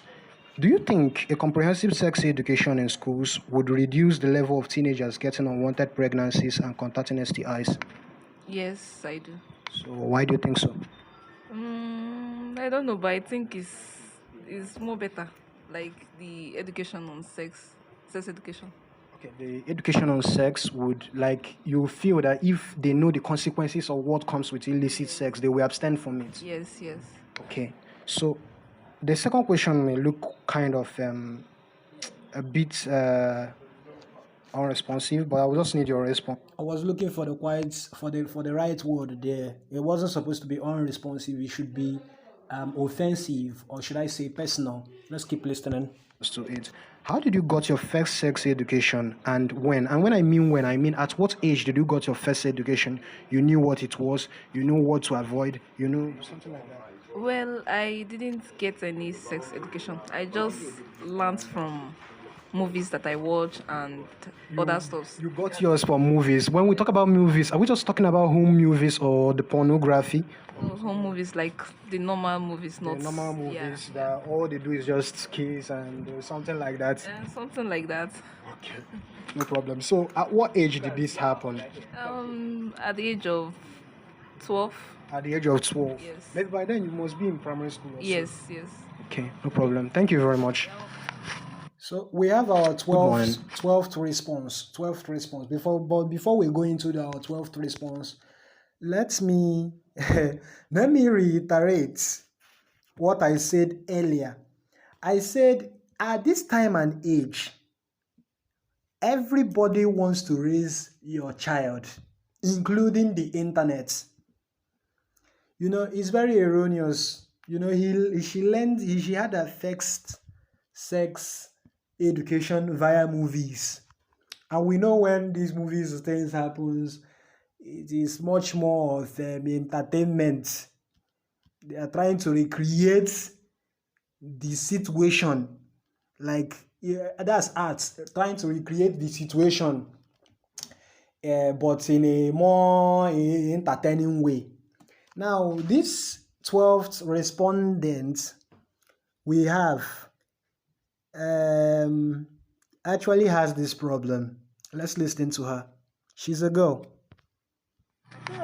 Do you think a comprehensive sex education in schools would reduce the level of teenagers getting unwanted pregnancies and contacting STIs? Yes, I do. So why do you think so? I don't know, but I think it's more better, like the education on sex education. Okay, the education on sex would, like, you feel that if they know the consequences of what comes with illicit sex, they will abstain from it. Yes, yes. Okay, so the second question may look kind of a bit unresponsive, but I will just need your response. I was looking for the right word there. It wasn't supposed to be unresponsive. It should be offensive, or should I say personal. Let's keep listening to it. How did you got your first sex education, and when? And when, I mean at what age did you got your first education? You knew what it was. You knew what to avoid. You know, something like that. Well, I didn't get any sex education. I just learned from movies that I watch and other stuff. You got yours from movies. When we talk about movies, are we just talking about home movies or the pornography? Home movies, like the normal movies, not The normal movies that all they do is just kiss and something like that. something like that. Okay, no problem. So, at what age did this happen? At the age of 12. At the age of 12. Yes. Maybe by then you must be in primary school. Or so. Yes, yes. Okay, no problem. Thank you very much. So we have our 12th response. 12th response. Before we go into our 12th response, let me reiterate what I said earlier. I said at this time and age, everybody wants to raise your child, including the internet. You know, it's very erroneous. You know, she had her first sex education via movies, and we know when these movies things happens, it is much more of entertainment. They are trying to recreate the situation, like that's art, trying to recreate the situation, but in a more entertaining way. Now, this 12th respondent we have actually has this problem. Let's listen to her. She's a girl.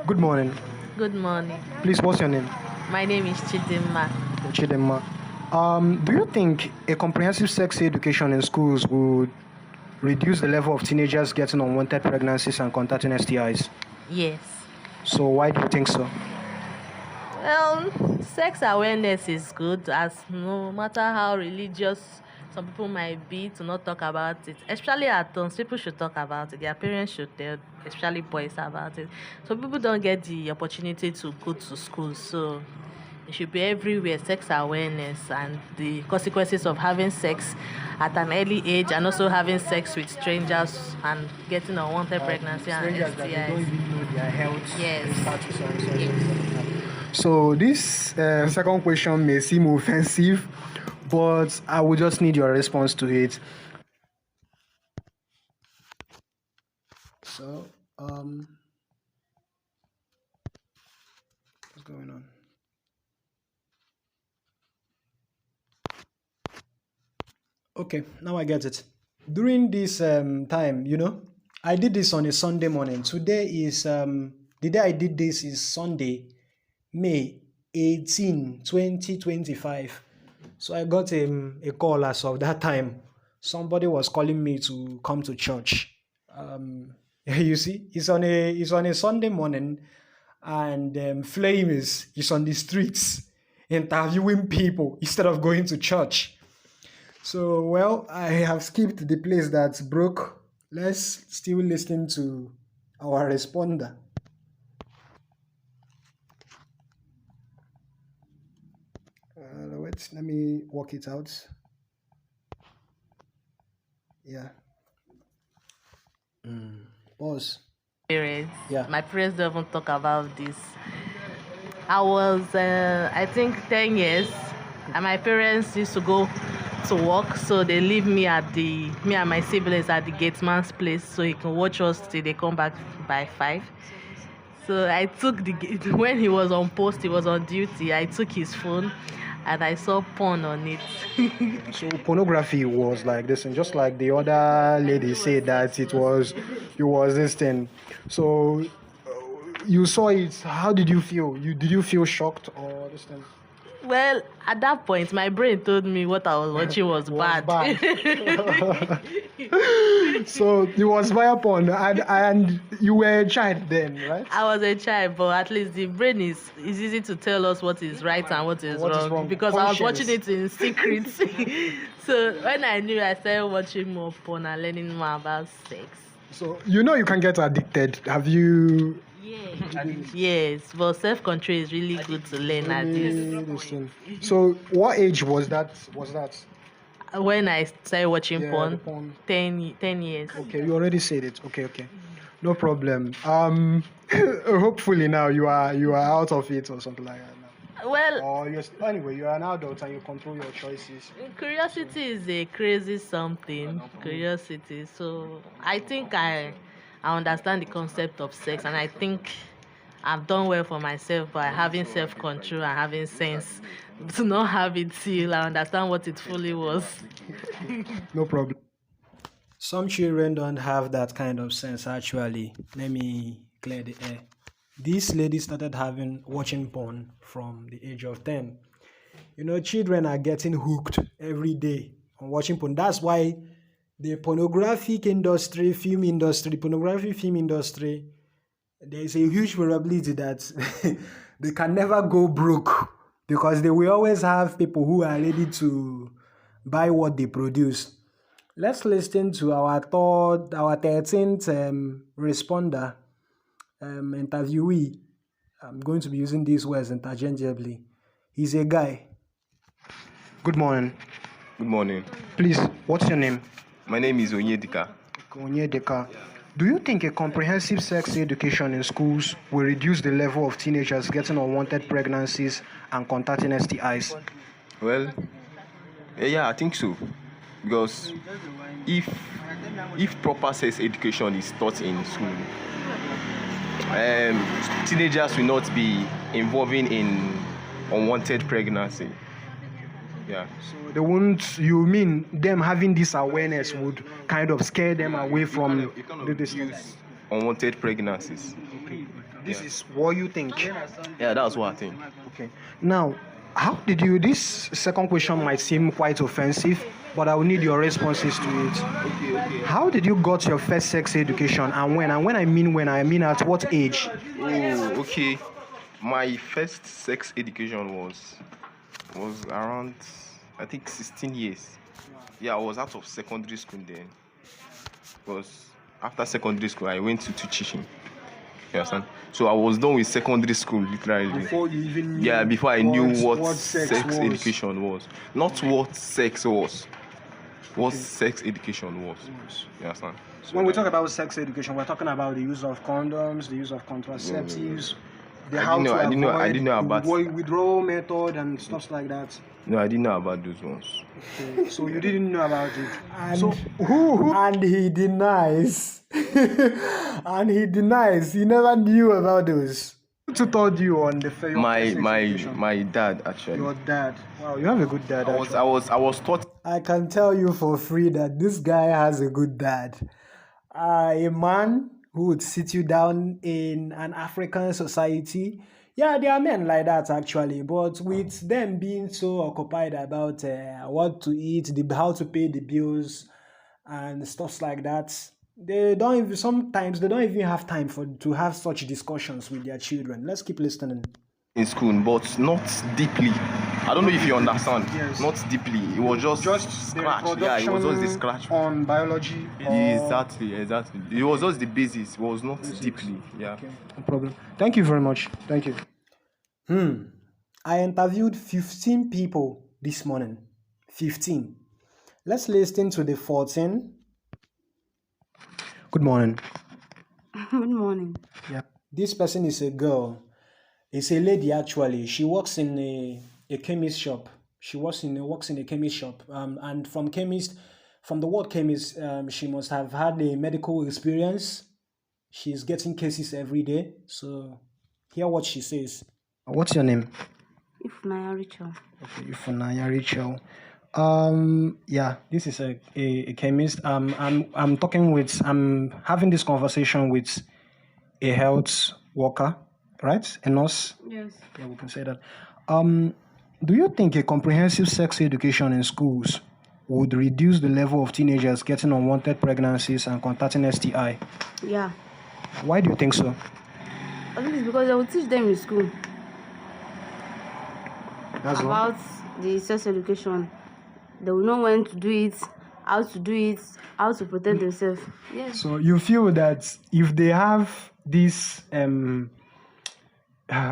Good morning. Good morning. Please, what's your name? My name is Chidimma. Chidimma. Do you think a comprehensive sex education in schools would reduce the level of teenagers getting unwanted pregnancies and contracting STIs? Yes. So why do you think so? Well, sex awareness is good, as no matter how religious some people might be, to not talk about it. Especially at home, people should talk about it. Their parents should tell, especially boys, about it. So people don't get the opportunity to go to school. So it should be everywhere, sex awareness and the consequences of having sex at an early age, and also having sex with strangers and getting unwanted pregnancy and STIs. That they don't even know their health. Yes. So this second question may seem offensive, but I will just need your response to it. So, what's going on? Okay, now I get it. During this time, you know, I did this on a Sunday morning. Today is the day I did this is Sunday, May 18, 2025. So I got a call as of that time. Somebody was calling me to come to church. You see, it's on a Sunday morning, and Flame is on the streets interviewing people instead of going to church. So, well, I have skipped the place that's broke. Let's still listen to our responder. Wait, let me work it out. Yeah. Pause. Parents. Yeah. My parents don't even talk about this. I was, I think, 10 years, and my parents used to go to work, so they leave me and my siblings at the gateman's place, so he can watch us till they come back by 5. So I took when he was on post, he was on duty, I took his phone and I saw porn on it. So pornography was like this, and just like the other lady said that it was this thing. So you saw it, how did you feel? Did you feel shocked or this thing? Well, at that point, my brain told me what I was watching was bad. So it was fire porn, and you were a child then, right? I was a child, but at least the brain is easy to tell us what is right and what is wrong because I was watching it in secret. So when I knew, I started watching more porn and learning more about sex. So you can get addicted. Have you? Yes, but self-control is really good to learn at this. So what age was that? When I started watching the porn, porn. 10 years. Okay, you already said it. Okay. No problem. Hopefully now you are out of it or something like that now. Well, Or anyway, you are an adult and you control your choices. curiosity is a crazy something. Curiosity. So I think I understand the concept of sex, and I think I've done well for myself by having self-control and having sense to not have it till I understand what it fully was. No problem. Some children don't have that kind of sense actually. Let me clear the air. This lady started watching porn from the age of 10. Children are getting hooked every day on watching porn. That's why the pornography film industry, there is a huge probability that they can never go broke because they will always have people who are ready to buy what they produce. Let's listen to our 13th responder, interviewee. I'm going to be using these words interchangeably. He's a guy. Good morning. Good morning. Please, what's your name? My name is Onyedika. Onyedika. Do you think a comprehensive sex education in schools will reduce the level of teenagers getting unwanted pregnancies and contracting STIs? Well, yeah, I think so. Because if proper sex education is taught in school, teenagers will not be involving in unwanted pregnancy. Yeah. So they won't. You mean them having this awareness would kind of scare them away from this unwanted pregnancies? Okay. This is what you think. Yeah, that's what I think. Okay. Now, how did you? This second question might seem quite offensive, but I will need your responses to it. Okay. How did you got your first sex education, and when? And when I mean at what age? Oh, okay. My first sex education was around, I think, 16 years. Yeah, I was out of secondary school then. Because after secondary school, I went to teaching. You understand? So I was done with secondary school, literally. Before you even knew before I knew what sex education was. Not what sex was. What sex education was. You understand? So when we talk about sex education, we're talking about the use of condoms, the use of contraceptives, I didn't know about withdrawal method and stuff like that. No, I didn't know about those ones. Okay, so you didn't know about it. And so and he denies. And he denies. He never knew about those. Who told you on the fair? My dad actually. Your dad. Wow, you have a good dad. I was taught. I can tell you for free that this guy has a good dad. A man who would sit you down in an African society. Yeah, there are men like that actually, but with them being so occupied about what to eat, how to pay the bills, and stuff like that, sometimes they don't even have time to have such discussions with their children. Let's keep listening. In school, but not deeply. I don't know if you understand. Yes. Not deeply. It was just scratch. Yeah, it was just the scratch. On biology. Exactly. It was just the basis. It was not deeply. Yeah. Okay. No problem. Thank you very much. Thank you. I interviewed 15 people this morning. 15. Let's listen to the 14. Good morning. Good morning. Yeah. This person is a girl. It's a lady actually. She works in a chemist shop. She works in a chemist shop. And from the word chemist, she must have had a medical experience. She's getting cases every day. So hear what she says. What's your name? Ifunaya Rachel. Okay, Ifunaya Rachel. Yeah, this is a chemist. I'm having this conversation with a health worker, right? A nurse. Yes. Yeah, we can say that. Um, do you think a comprehensive sex education in schools would reduce the level of teenagers getting unwanted pregnancies and contracting STI? Yeah. Why do you think so? I think it's because they will teach them in school That's one. about the sex education. They will know when to do it, how to do it, how to protect themselves. Yes. So you feel that if they have this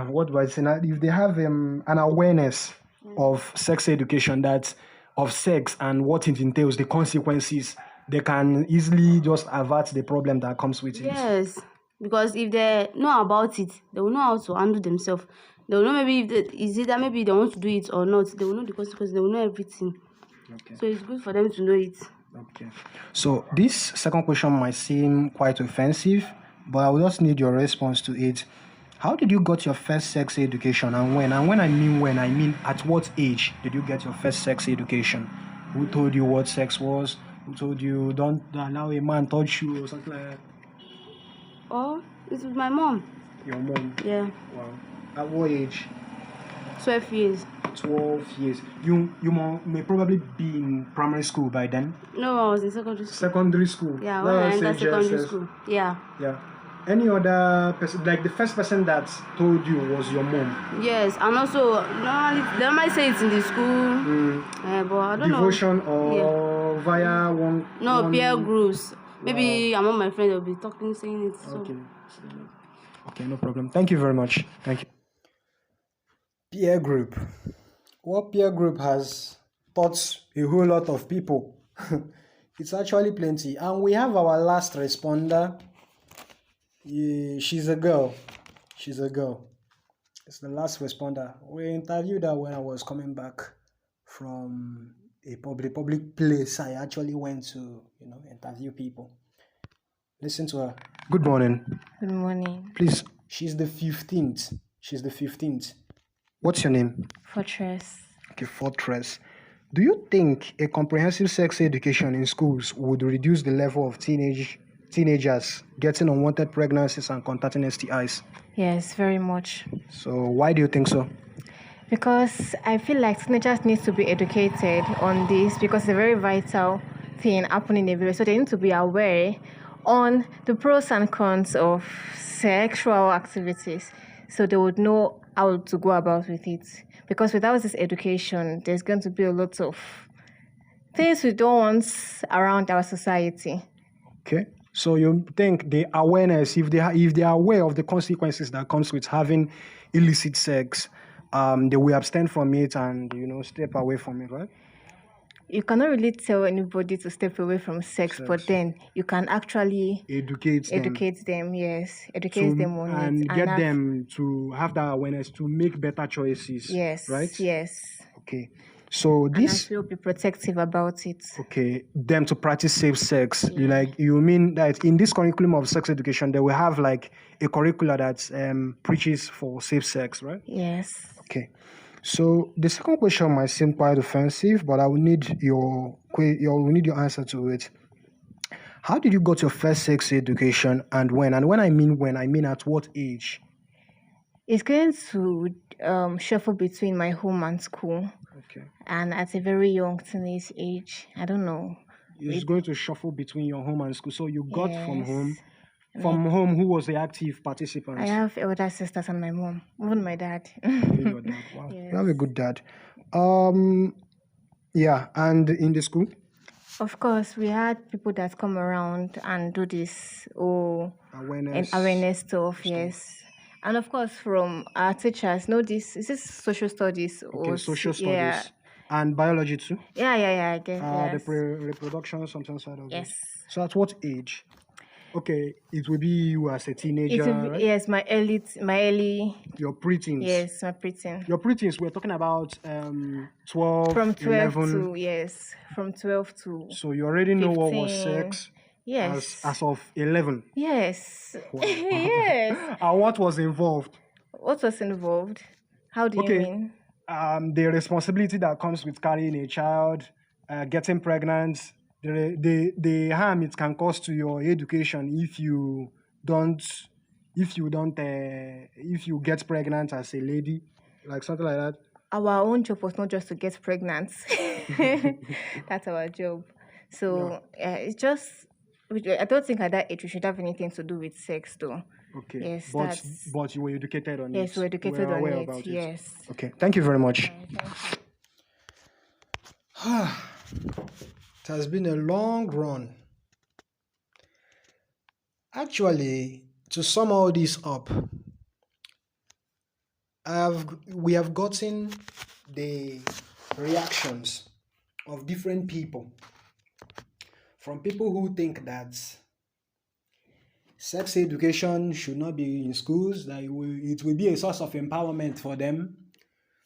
what do I say now? If they have an awareness of sex education, that of sex and what it entails, the consequences, they can easily just avert the problem that comes with it. Yes. Because if they know about it, they will know how to handle themselves. They will know maybe if is it that maybe they want to do it or not. They will know the consequences. They will know everything. Okay. So it's good for them to know it. Okay. So this second question might seem quite offensive, but I will just need your response to it. How did you got your first sex education and when? And when, I mean at what age did you get your first sex education? Who told you what sex was? Who told you don't allow a man touch you or something like that? Oh, it's with my mom. Your mom? Yeah. Wow. At what age? 12 years. 12 years. You may probably be in primary school by then. No, I was in secondary school. Secondary school. Yeah, when I entered secondary school. Yeah. Yeah. Any other person, like the first person that told you was your mom? Yes, and also they might say it in the school, but I don't Devotion know. or via one. No, peer groups. Maybe among my friends they'll be talking, saying it. So. Okay. Okay, no problem. Thank you very much. Thank you. Peer group. What peer group has taught a whole lot of people? It's actually plenty. And we have our last responder. She's a girl. She's a girl. It's the last responder. We interviewed her when I was coming back from a public place. I actually went to, interview people. Listen to her. Good morning. Good morning. Please, she's the 15th. She's the 15th. What's your name? Fortress. Okay, Fortress. Do you think a comprehensive sex education in schools would reduce the level of teenagers getting unwanted pregnancies and contracting STIs? Yes, very much. So why do you think so? Because I feel like teenagers need to be educated on this because it's a very vital thing happening everywhere. So they need to be aware on the pros and cons of sexual activities so they would know how to go about with it. Because without this education, there's going to be a lot of things we don't want around our society. Okay. So you think the awareness, if they are aware of the consequences that comes with having illicit sex, they will abstain from it and step away from it, right? You cannot really tell anybody to step away from sex. But then you can actually educate them, yes. Educate them on and it. Get them to have that awareness to make better choices. Yes. Right? Yes. Okay. So this will be protective about it. Okay. Them to practice safe sex. Yeah. You mean that in this curriculum of sex education they will have like a curricula that preaches for safe sex, right? Yes. Okay. So the second question might seem quite offensive, but I will need your answer to it. How did you got your first sex education and when? And when I mean at what age? It's going to shuffle between my home and school. Okay. And at a very young teenage age. I don't know. It's going to shuffle between your home and school. So you got from home. From home, who was the active participant? I have elder sisters and my mom, even my dad. Your dad. Wow. Yes. You have a good dad. Yeah, and in the school? Of course, we had people that come around and do this awareness stuff, yes. And of course, from our teachers, is this social studies? Okay, social studies. Yeah. And biology too? Yeah, I guess. Yes. The reproduction, something side of it. Yes. So at what age? Okay, it will be you as a teenager, right? Yes, my early. Your preteens. Yes, my preteen. Your preteens. We're talking about 12. From 12 11. From 12 to. So you already know 15. What was sex. Yes. As of 11. Yes. Wow. Yes. And what was involved? What was involved? How do you mean? The responsibility that comes with carrying a child, getting pregnant. The harm it can cause to your education if you don't if you don't, if you get pregnant as a lady, like something like that. Our own job was not just to get pregnant. That's our job. So it's just, I don't think at that age we should have anything to do with sex, though. Okay. Yes, but you were educated on it. Yes, we're educated You were on aware it. about it. Yes. Okay. Thank you very much. Thank you. It has been a long run. Actually, to sum all this up, we have gotten the reactions of different people. From people who think that sex education should not be in schools, that it will be a source of empowerment for them,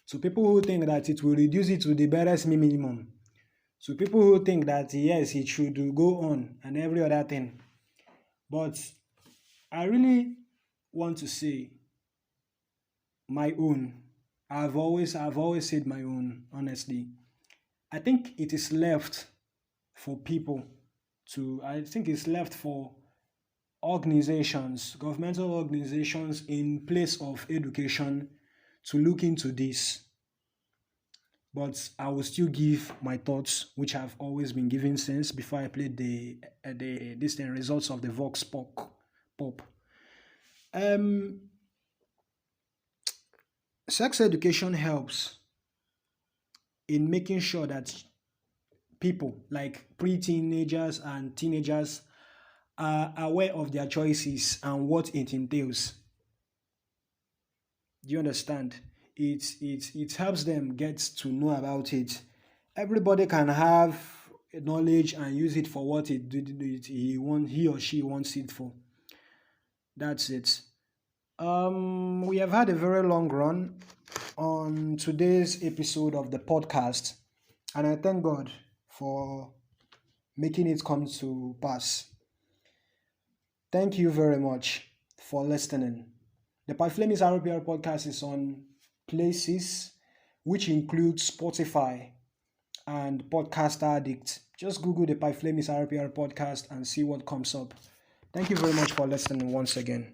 to people who think that it will reduce it to the barest minimum, to people who think that yes, it should go on and every other thing. But I really want to say my own. I've always said my own, honestly. I think it is left for people I think it's left for organizations, governmental organizations in place of education to look into this. But I will still give my thoughts, which I've always been giving since before I played the results of the Vox Pop. Sex education helps in making sure that people like pre-teenagers and teenagers are aware of their choices and what it entails. Do you understand? It helps them get to know about it. Everybody can have knowledge and use it for what he or she wants it for. That's it. We have had a very long run on today's episode of the podcast, and I thank God for making it come to pass. Thank you very much for listening. The Pyflamis RPR podcast is on places which include Spotify and Podcast Addict. Just Google the Pyflamis RPR podcast and see what comes up. Thank you very much for listening once again.